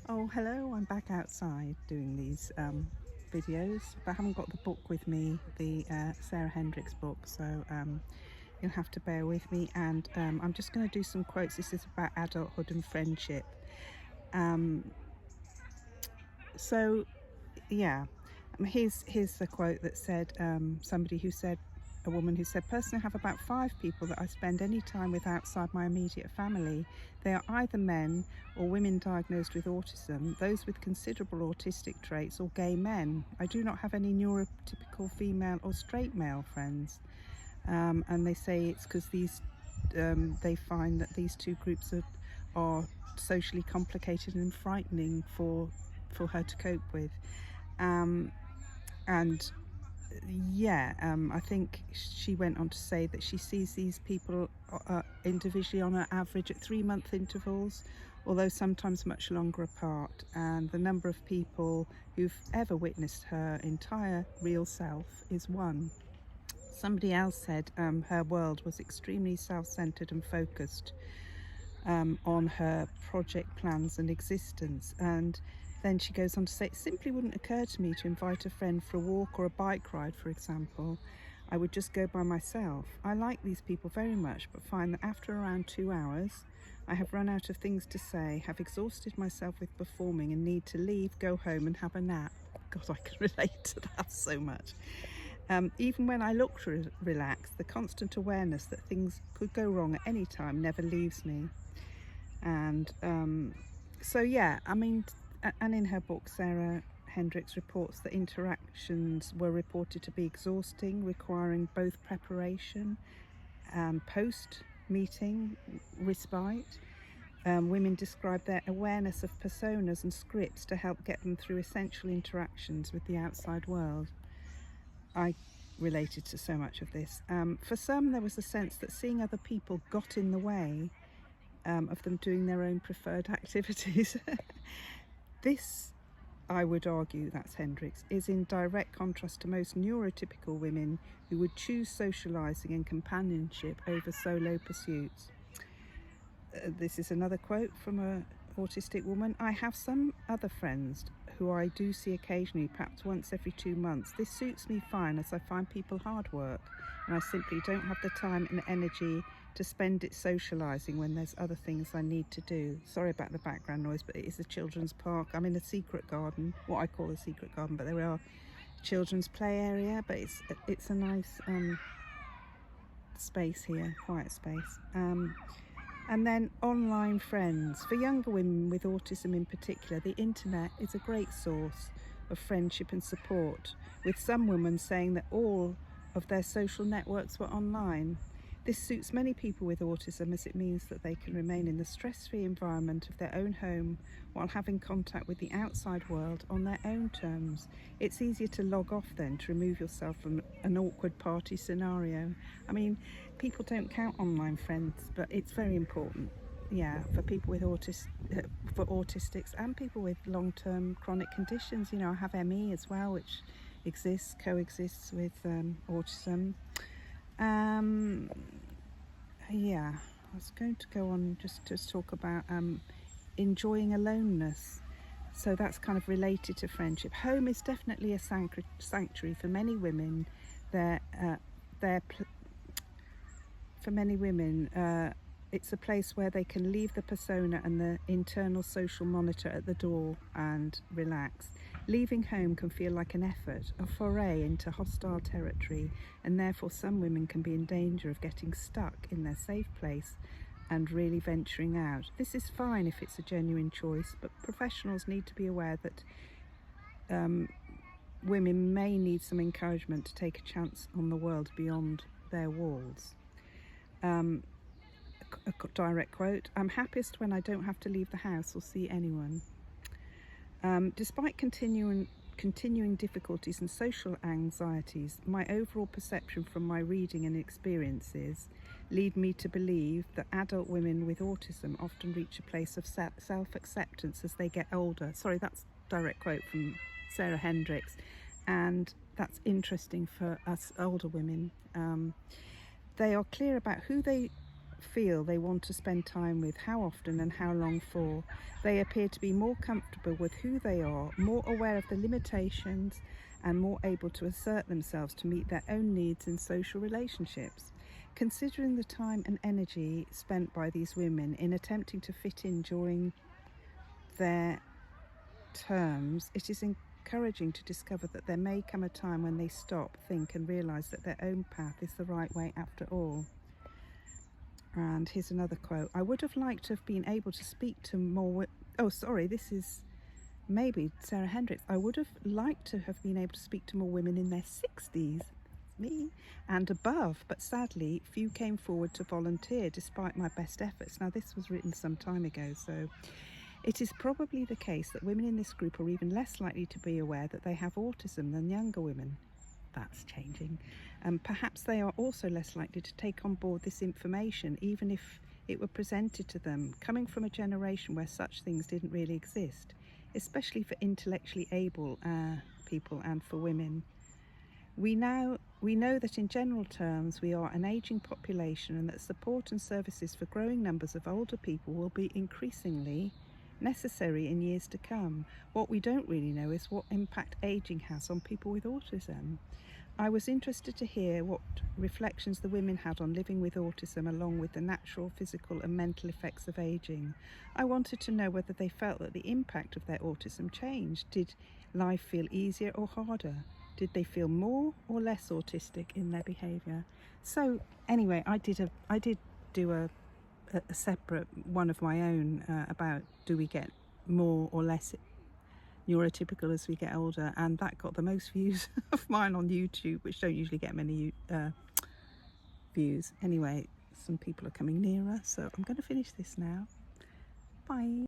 Oh, hello, I'm back outside doing these videos, but I haven't got the book with me, the Sarah Hendrickx book, so you'll have to bear with me. And I'm just going to do some quotes. This is about adulthood and friendship. Um, so, yeah, here's the quote that said, a woman who said, personally I have about 5 people that I spend any time with outside my immediate family. They are either men or women diagnosed with autism, those with considerable autistic traits, or gay men. I do not have any neurotypical female or straight male friends. And they say it's because they find that these two groups are socially complicated and frightening for her to cope with. And I think she went on to say that she sees these people individually on an average at 3-month intervals, although sometimes much longer apart, and the number of people who've ever witnessed her entire real self is one. Somebody else said her world was extremely self-centered and focused on her project plans and existence. And then she goes on to say, it simply wouldn't occur to me to invite a friend for a walk or a bike ride, for example. I would just go by myself. I like these people very much, but find that after around 2 hours, I have run out of things to say, have exhausted myself with performing, and need to leave, go home and have a nap. God, I can relate to that so much. Even when I look to relax, the constant awareness that things could go wrong at any time never leaves me. And and in her book, Sarah Hendrickx reports that interactions were reported to be exhausting, requiring both preparation and post-meeting respite. Women describe their awareness of personas and scripts to help get them through essential interactions with the outside world. I related to so much of this. For some, there was a sense that seeing other people got in the way of them doing their own preferred activities. This, I would argue, that's Hendrickx, is in direct contrast to most neurotypical women who would choose socialising and companionship over solo pursuits. This is another quote from an autistic woman. I have some other friends who I do see occasionally, perhaps once every 2 months. This suits me fine, as I find people hard work, and I simply don't have the time and energy to spend it socialising when there's other things I need to do. Sorry about the background noise, but it is a children's park. I'm in a secret garden, what I call a secret garden, but there are children's play area, but it's a nice space here, quiet space. And then online friends. For younger women with autism in particular, the internet is a great source of friendship and support, with some women saying that all of their social networks were online. This suits many people with autism, as it means that they can remain in the stress-free environment of their own home while having contact with the outside world on their own terms. It's easier to log off then, to remove yourself from an awkward party scenario. I mean, people don't count online friends, but it's very important, for people with for autistics and people with long-term chronic conditions. You know, I have ME as well, which coexists with autism. I was going to go on just to talk about enjoying aloneness. So that's kind of related to friendship. Home is definitely a sanctuary for many women. It's a place where they can leave the persona and the internal social monitor at the door and relax. Leaving home can feel like an effort, a foray into hostile territory, and therefore some women can be in danger of getting stuck in their safe place and really venturing out. This is fine if it's a genuine choice, but professionals need to be aware that women may need some encouragement to take a chance on the world beyond their walls. A direct quote, I'm happiest when I don't have to leave the house or see anyone. Despite continuing difficulties and social anxieties, my overall perception from my reading and experiences lead me to believe that adult women with autism often reach a place of self-acceptance as they get older. Sorry, that's a direct quote from Sarah Hendrickx, and that's interesting for us older women. They are clear about who they feel they want to spend time with, how often and how long for. They appear to be more comfortable with who they are, more aware of the limitations, and more able to assert themselves to meet their own needs in social relationships. Considering the time and energy spent by these women in attempting to fit in during their terms, it is encouraging to discover that there may come a time when they stop, think and realise that their own path is the right way after all. And here's another quote. I would have liked to have been able to speak to more... Oh, sorry, this is maybe Sarah Hendrickx. I would have liked to have been able to speak to more women in their 60s, me, and above, but sadly few came forward to volunteer despite my best efforts. Now, this was written some time ago, so it is probably the case that women in this group are even less likely to be aware that they have autism than younger women. That's changing. Perhaps they are also less likely to take on board this information, even if it were presented to them, coming from a generation where such things didn't really exist, especially for intellectually able people and for women. We know that in general terms we are an ageing population, and that support and services for growing numbers of older people will be increasingly necessary in years to come. What we don't really know is what impact ageing has on people with autism. I was interested to hear what reflections the women had on living with autism, along with the natural, physical and mental effects of ageing. I wanted to know whether they felt that the impact of their autism changed. Did life feel easier or harder? Did they feel more or less autistic in their behaviour? So anyway, I did do a separate one of my own about, do we get more or less neurotypical as we get older, and that got the most views of mine on YouTube, which don't usually get many views. Anyway, some people are coming nearer, so I'm going to finish this now. Bye.